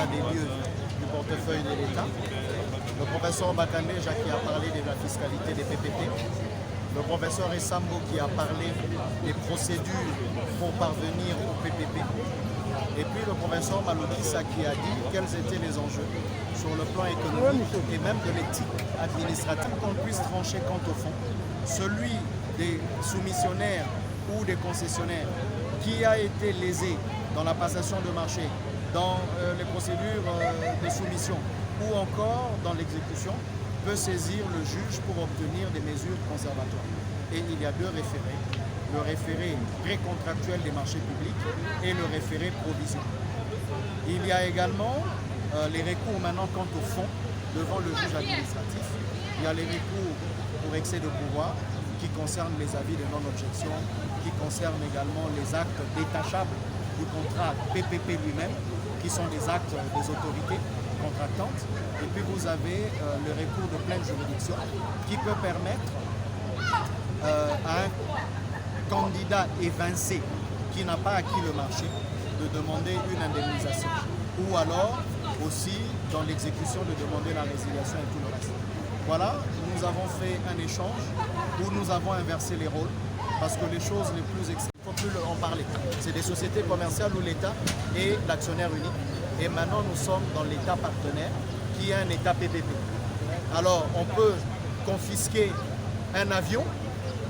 l'état des lieux du portefeuille de l'État. Le professeur Bakandéja qui a parlé de la fiscalité des PPP. Le professeur Essambo qui a parlé des procédures pour parvenir au PPP. Et puis le professeur Malodissa qui a dit quels étaient les enjeux sur le plan économique et même de l'éthique administrative qu'on puisse trancher quant au fond. Celui des soumissionnaires ou des concessionnaires qui a été lésé dans la passation de marché, dans les procédures de soumission ou encore dans l'exécution, peut saisir le juge pour obtenir des mesures conservatoires. Et il y a deux référés, le référé précontractuel des marchés publics et le référé provision. Il y a également les recours maintenant quant au fond devant le juge administratif. Il y a les recours pour excès de pouvoir qui concernent les avis de non-objection, qui concernent également les actes détachables du contrat PPP lui-même, qui sont des actes des autorités contractantes. Et puis vous avez le recours de pleine juridiction qui peut permettre à un candidat évincé qui n'a pas acquis le marché de demander une indemnisation. Ou alors aussi dans l'exécution de demander la résiliation et tout le reste. Voilà, nous avons fait un échange où nous avons inversé les rôles parce que les choses les plus extrêmes, il ne faut plus en parler. C'est des sociétés commerciales où l'État est l'actionnaire unique. Et maintenant, nous sommes dans l'État partenaire qui est un État PPP. Alors, on peut confisquer un avion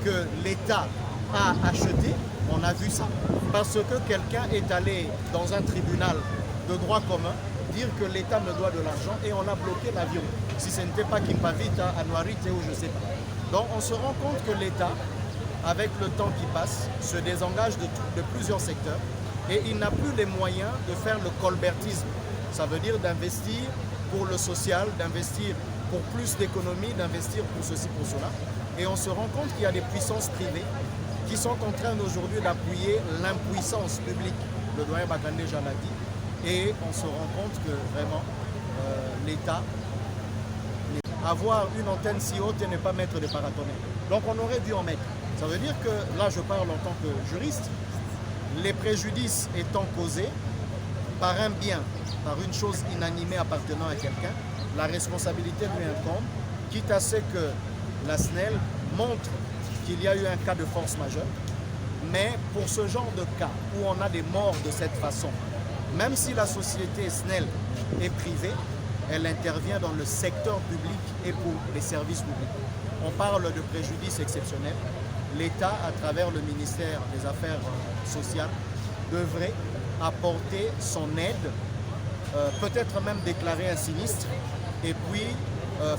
que l'État a acheté, on a vu ça, parce que quelqu'un est allé dans un tribunal de droit commun dire que l'État me doit de l'argent et on a bloqué l'avion. Si ce n'était pas Kimpavita, Anuarite ou je ne sais pas. Donc, on se rend compte que l'État, avec le temps qui passe, se désengage de plusieurs secteurs et il n'a plus les moyens de faire le colbertisme. Ça veut dire d'investir pour le social, d'investir pour plus d'économie, d'investir pour ceci, pour cela. Et on se rend compte qu'il y a des puissances privées qui sont en train aujourd'hui d'appuyer l'impuissance publique. Le doyen Bakandéja l'a dit. Et on se rend compte que vraiment l'État, avoir une antenne si haute et ne pas mettre de paratonnerres. Donc on aurait dû en mettre. Ça veut dire que, là je parle en tant que juriste, les préjudices étant causés par un bien, par une chose inanimée appartenant à quelqu'un, la responsabilité lui incombe, quitte à ce que la SNEL montre qu'il y a eu un cas de force majeure. Mais pour ce genre de cas où on a des morts de cette façon, même si la société SNEL est privée, elle intervient dans le secteur public et pour les services publics. On parle de préjudice exceptionnel. L'État, à travers le ministère des Affaires sociales, devrait apporter son aide, peut-être même déclarer un sinistre, et puis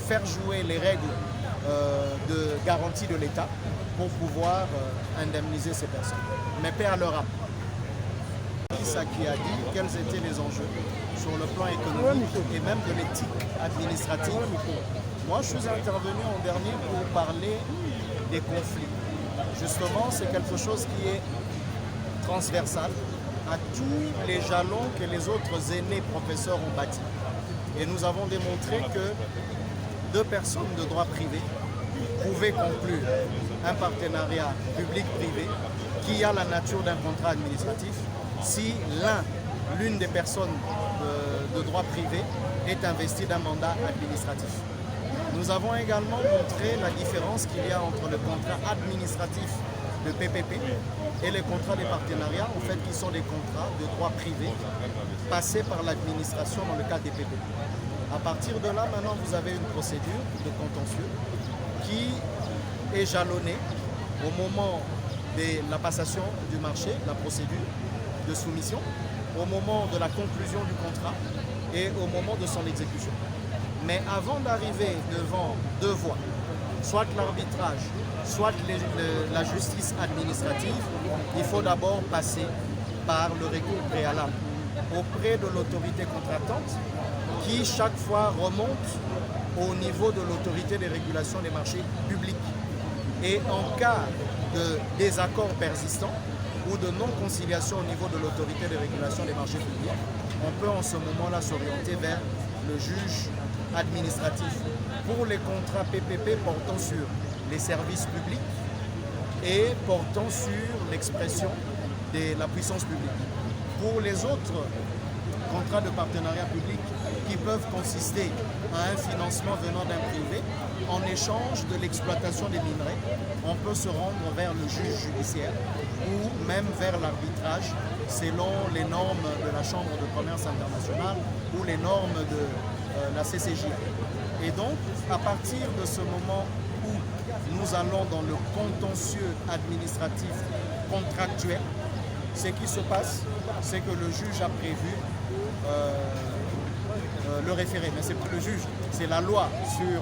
faire jouer les règles de garantie de l'État pour pouvoir indemniser ces personnes. Mais paix à leur âme. Ça qui a dit quels étaient les enjeux sur le plan économique et même de l'éthique administrative. Moi, je suis intervenu en dernier pour parler des conflits. Justement, c'est quelque chose qui est transversal à tous les jalons que les autres aînés professeurs ont bâtis. Et nous avons démontré que deux personnes de droit privé pouvaient conclure un partenariat public-privé qui a la nature d'un contrat administratif si l'une des personnes de droit privé est investie d'un mandat administratif. Nous avons également montré la différence qu'il y a entre le contrat administratif de PPP et les contrats de partenariat, en fait, qui sont des contrats de droit privé passés par l'administration dans le cadre des PPP. À partir de là, maintenant, vous avez une procédure de contentieux qui est jalonnée au moment de la passation du marché, la procédure de soumission, au moment de la conclusion du contrat et au moment de son exécution. Mais avant d'arriver devant deux voies, soit l'arbitrage, soit la justice administrative, il faut d'abord passer par le recours préalable auprès de l'autorité contractante qui chaque fois remonte au niveau de l'autorité de régulation des marchés publics. Et en cas de désaccord persistant ou de non-conciliation au niveau de l'autorité de régulation des marchés publics, on peut en ce moment-là s'orienter vers le juge administratif pour les contrats PPP portant sur les services publics et portant sur l'expression de la puissance publique. Pour les autres contrats de partenariat public qui peuvent consister à un financement venant d'un privé en échange de l'exploitation des minerais. On peut se rendre vers le juge judiciaire ou même vers l'arbitrage selon les normes de la Chambre de commerce internationale ou les normes de la CCJ. Et donc, à partir de ce moment où nous allons dans le contentieux administratif contractuel, ce qui se passe, c'est que le juge a prévu le référé. Mais ce n'est pas le juge, c'est la loi sur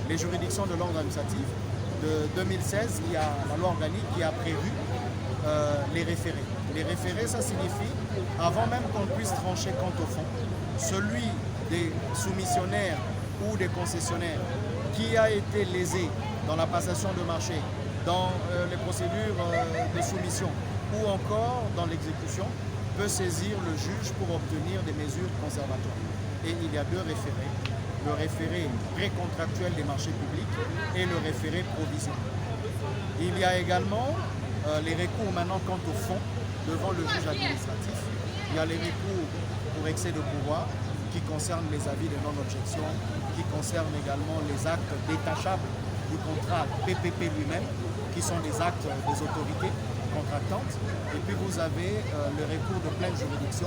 les juridictions de l'ordre administratif de 2016, il y a la loi organique qui a prévu les référés. Les référés, ça signifie, avant même qu'on puisse trancher quant au fond, celui des soumissionnaires ou des concessionnaires qui a été lésé dans la passation de marché, dans les procédures de soumission ou encore dans l'exécution, peut saisir le juge pour obtenir des mesures conservatoires. Et il y a deux référés, le référé précontractuel des marchés publics et le référé provisionnel. Il y a également les recours maintenant quant au fond devant le juge administratif. Il y a les recours pour excès de pouvoir qui concernent les avis de non-objection, qui concernent également les actes détachables du contrat PPP lui-même, qui sont des actes des autorités contractantes. Et puis vous avez le recours de pleine juridiction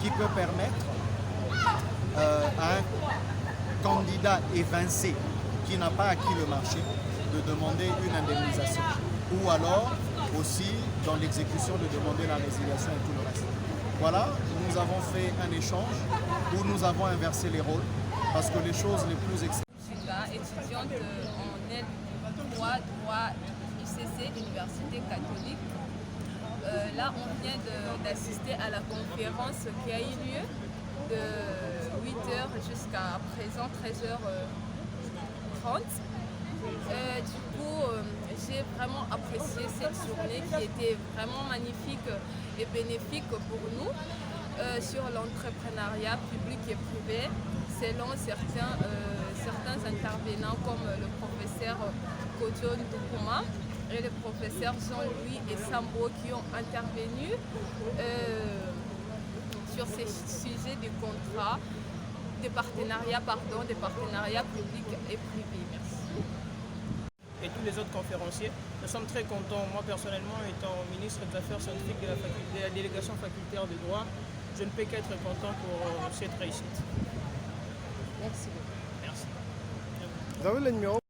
qui peut permettre à un candidat évincé qui n'a pas acquis le marché de demander une indemnisation. Ou alors aussi dans l'exécution de demander la résiliation et tout le reste. Voilà, nous avons fait un échange où nous avons inversé les rôles parce que les choses les plus Je suis étudiante en droit UCC, l'Université catholique. Là, on vient d'assister à la conférence qui a eu lieu de 8h jusqu'à présent 13h30. Du coup, j'ai vraiment apprécié cette journée qui était vraiment magnifique et bénéfique pour nous sur l'entrepreneuriat public et privé, selon certains intervenants comme le professeur Kojo Ndoukouma et le professeur Jean-Louis et Sambo qui ont intervenu sur ces sujets du contrat, des partenariats publics et privés. Merci. Et tous les autres conférenciers. Nous sommes très contents. Moi personnellement, étant ministre des Affaires scientifiques de la délégation facultaire de droit, je ne peux qu'être content pour cette réussite. Merci beaucoup. Merci. Vous avez le numéro